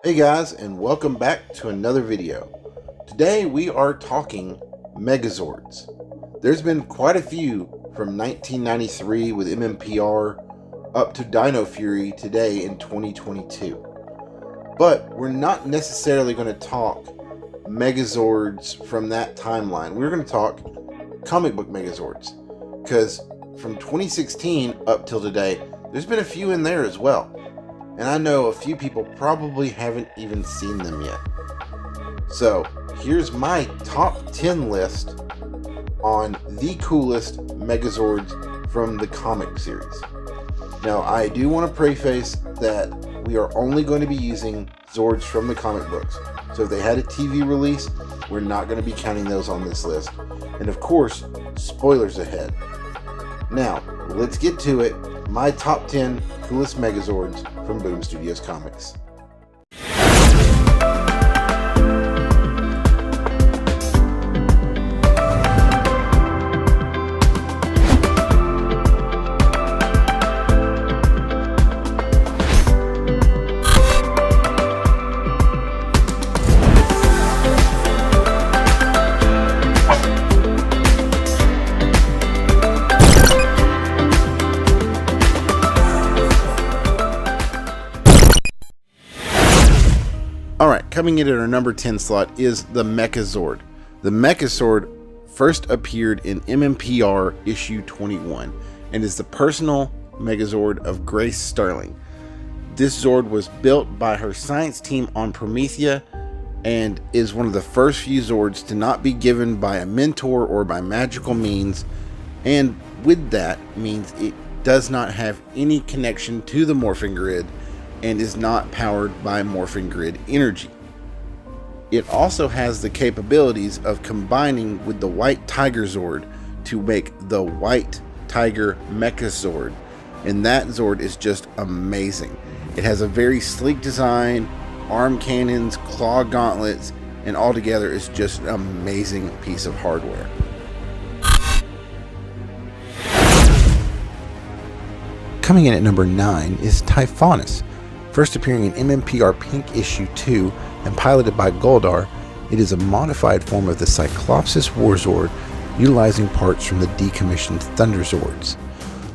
Hey guys, and welcome back to another video. Today we are talking Megazords. There's been quite a few from 1993 with MMPR up to Dino Fury today in 2022. But we're not necessarily going to talk Megazords from that timeline. We're going to talk comic book Megazords, because from 2016 up till today, there's been a few in there as well. And I know a few people probably haven't even seen them yet. So here's my top 10 list on the coolest Megazords from the comic series. Now, I do want to preface that we are only going to be using Zords from the comic books. So if they had a TV release, we're not going to be counting those on this list. And of course, spoilers ahead. Now, let's get to it. My top 10 coolest Megazords from Boom Studios Comics. Alright, coming in at our number 10 slot is the Mechazord. The Mechazord first appeared in MMPR issue 21 and is the personal Megazord of Grace Sterling. This Zord was built by her science team on Promethea and is one of the first few Zords to not be given by a mentor or by magical means, and with that means it does not have any connection to the morphing grid and is not powered by morphing grid energy. It also has the capabilities of combining with the white Tiger Zord to make the white Tiger Mechazord, and that Zord is just amazing. It has a very sleek design, arm cannons, claw gauntlets, and altogether is just an amazing piece of hardware. Coming in at number 9 is Typhonus. First appearing in MMPR Pink issue 2 and piloted by Goldar, it is a modified form of the Cyclopsis Warzord, utilizing parts from the decommissioned Thunder Zords.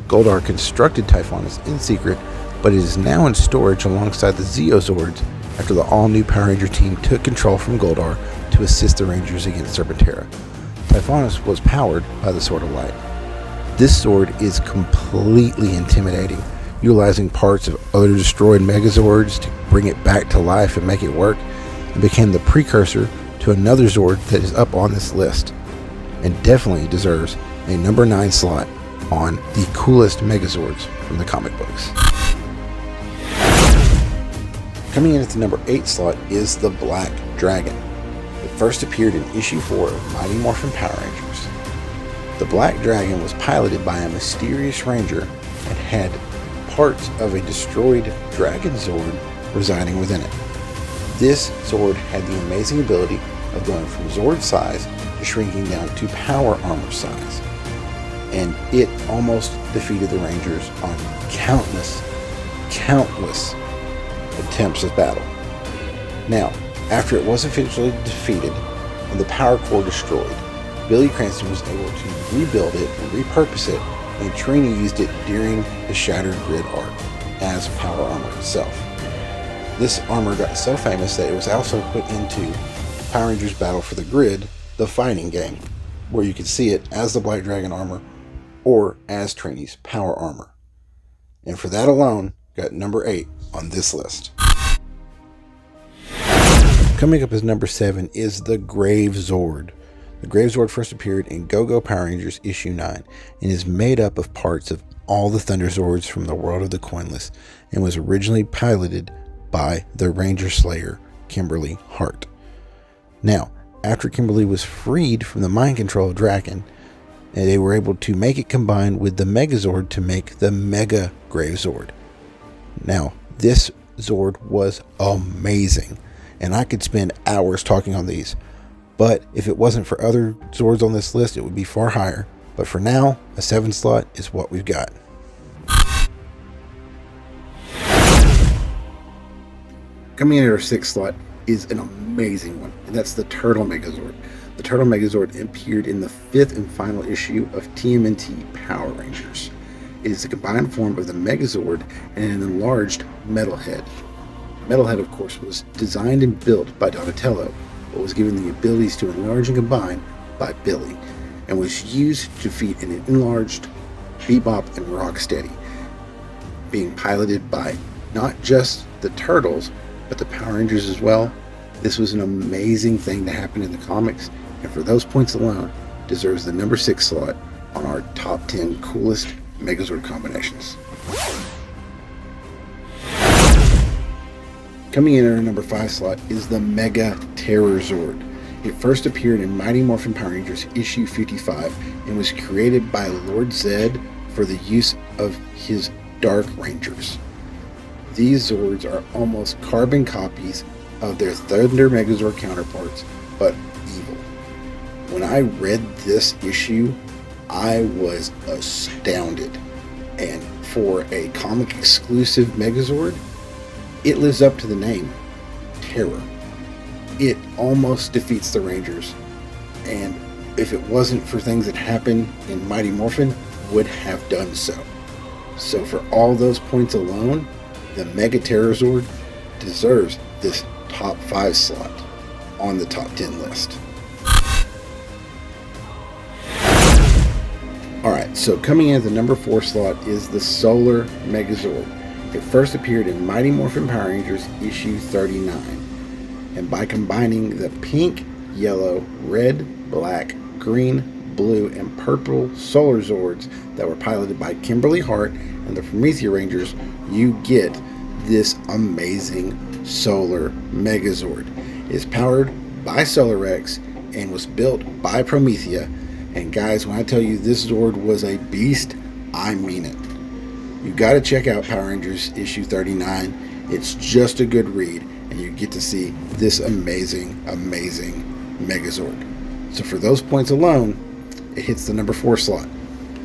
Goldar constructed Typhonus in secret, but it is now in storage alongside the Zeozords after the all-new Power Ranger team took control from Goldar to assist the Rangers against Serpentera. Typhonus was powered by the Sword of Light. This Zord is completely intimidating, utilizing parts of other destroyed Megazords to bring it back to life and make it work, and became the precursor to another Zord that is up on this list, and definitely deserves a number 9 slot on the coolest Megazords from the comic books. Coming in at the number 8 slot is the Black Dragon. It first appeared in issue 4 of Mighty Morphin Power Rangers. The Black Dragon was piloted by a mysterious ranger and had parts of a destroyed Dragon Zord residing within it. This Zord had the amazing ability of going from Zord size to shrinking down to power armor size, and it almost defeated the Rangers on countless attempts at battle. Now, after it was eventually defeated and the power core destroyed, Billy Cranston was able to rebuild it and repurpose it, and Trini used it during the Shattered Grid arc as power armor itself. This armor got so famous that it was also put into Power Rangers Battle for the Grid, the fighting game, where you could see it as the Black Dragon armor or as Trini's power armor. And for that alone, got number 8 on this list. Coming up as number 7 is the Gravezor. The Gravezor first appeared in Go-Go Power Rangers issue 9 and is made up of parts of all the Thunder Zords from the world of the Coinless, and was originally piloted by the Ranger Slayer, Kimberly Hart. Now, after Kimberly was freed from the mind control of Draken, they were able to make it combine with the Megazord to make the Mega Gravezor. Now, this Zord was amazing, and I could spend hours talking on these. But if it wasn't for other Zords on this list, it would be far higher. But for now, a 7 slot is what we've got. Coming in at our sixth slot is an amazing one, and that's the Turtle Megazord. The Turtle Megazord appeared in the fifth and final issue of TMNT Power Rangers. It is a combined form of the Megazord and an enlarged Metalhead. Metalhead, of course, was designed and built by Donatello, but was given the abilities to enlarge and combine by Billy, and was used to defeat an enlarged Bebop and Rocksteady, being piloted by not just the Turtles, but the Power Rangers as well. This was an amazing thing to happen in the comics, and for those points alone, deserves the number 6 slot on our top 10 coolest Megazord combinations. Coming in at our number 5 slot is the Mega Zord. It first appeared in Mighty Morphin Power Rangers issue 55 and was created by Lord Zed for the use of his Dark Rangers. These Zords are almost carbon copies of their Thunder Megazord counterparts, but evil. When I read this issue, I was astounded. And for a comic exclusive Megazord, it lives up to the name, Terror. It almost defeats the Rangers, and if it wasn't for things that happened in Mighty Morphin, would have done so. So for all those points alone, the Mega Zord deserves this top 5 slot on the top 10 list. Alright, so coming in at the number 4 slot is the Solar Megazord. It first appeared in Mighty Morphin Power Rangers issue 39. And by combining the pink, yellow, red, black, green, blue, and purple Solar Zords that were piloted by Kimberly Hart and the Promethea Rangers, you get this amazing Solar Megazord. It is powered by Solar X and was built by Promethea. And guys, when I tell you this Zord was a beast, I mean it. You got to check out Power Rangers issue 39. It's just a good read, and you get to see this amazing Megazord. So for those points alone, it hits the number 4 slot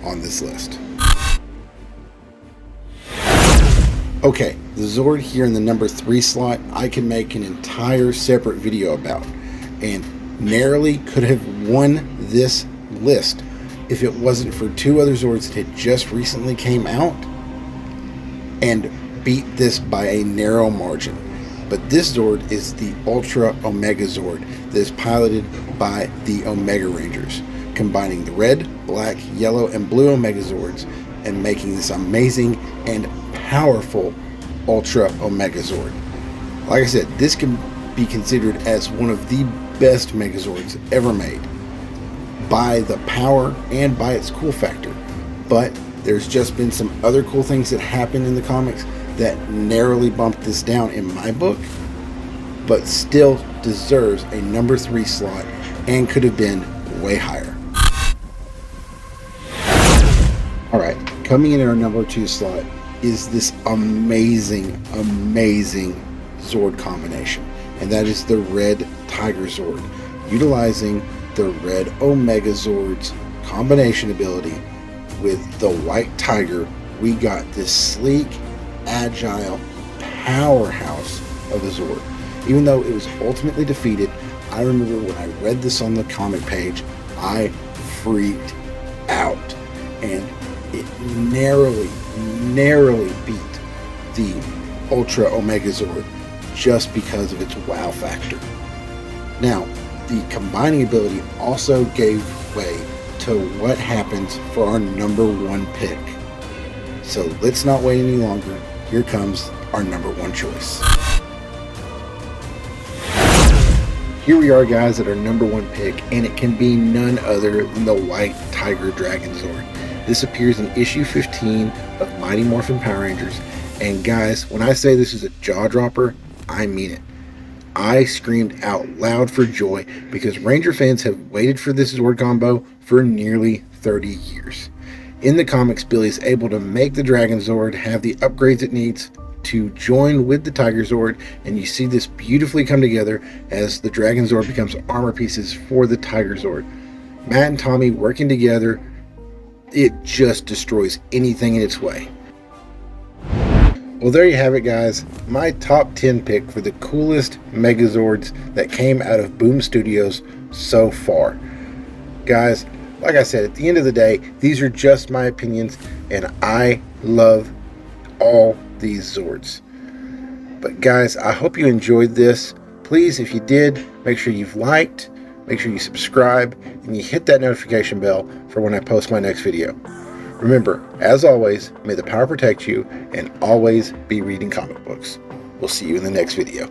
on this list. Okay, the Zord here in the number 3 slot, I can make an entire separate video about, and narrowly could have won this list if it wasn't for 2 other Zords that had just recently came out and beat this by a narrow margin. But this Zord is the Ultra Omega Zord that is piloted by the Omega Rangers, combining the red, black, yellow, and blue Omega Zords and making this amazing and powerful Ultra Omega Zord. Like I said, this can be considered as one of the best Megazords ever made by the power and by its cool factor. But there's just been some other cool things that happened in the comics that narrowly bumped this down in my book, but still deserves a number 3 slot and could have been way higher. Alright, coming in at our number 2 slot is this amazing Zord combination, and that is the red Tiger Zord. Utilizing the red Omega Zord's combination ability with the white tiger, we got this sleek, agile powerhouse of a Zord. Even though it was ultimately defeated, I remember when I read this on the comic page, I freaked out, and it narrowly beat the Ultra Omega Zord just because of its wow factor. Now, the combining ability also gave way to what happens for our number 1 pick. So let's not wait any longer. Here comes our number 1 choice. Here we are, guys, at our number 1 pick, and it can be none other than the White Tiger Dragon Zord. This appears in issue 15 of Mighty Morphin Power Rangers, and guys, when I say this is a jaw dropper, I mean it. I screamed out loud for joy because Ranger fans have waited for this Zord combo for nearly 30 years. In the comics, Billy is able to make the Dragon Zord have the upgrades it needs to join with the Tiger Zord, and you see this beautifully come together as the Dragon Zord becomes armor pieces for the Tiger Zord. Matt and Tommy working together, it just destroys anything in its way. Well, there you have it, guys. My top 10 pick for the coolest Megazords that came out of Boom Studios so far. Guys, like I said, at the end of the day, these are just my opinions, and I love all these Zords. But guys, I hope you enjoyed this. Please, if you did, make sure you've liked, make sure you subscribe, and you hit that notification bell for when I post my next video. Remember, as always, may the power protect you, and always be reading comic books. We'll see you in the next video.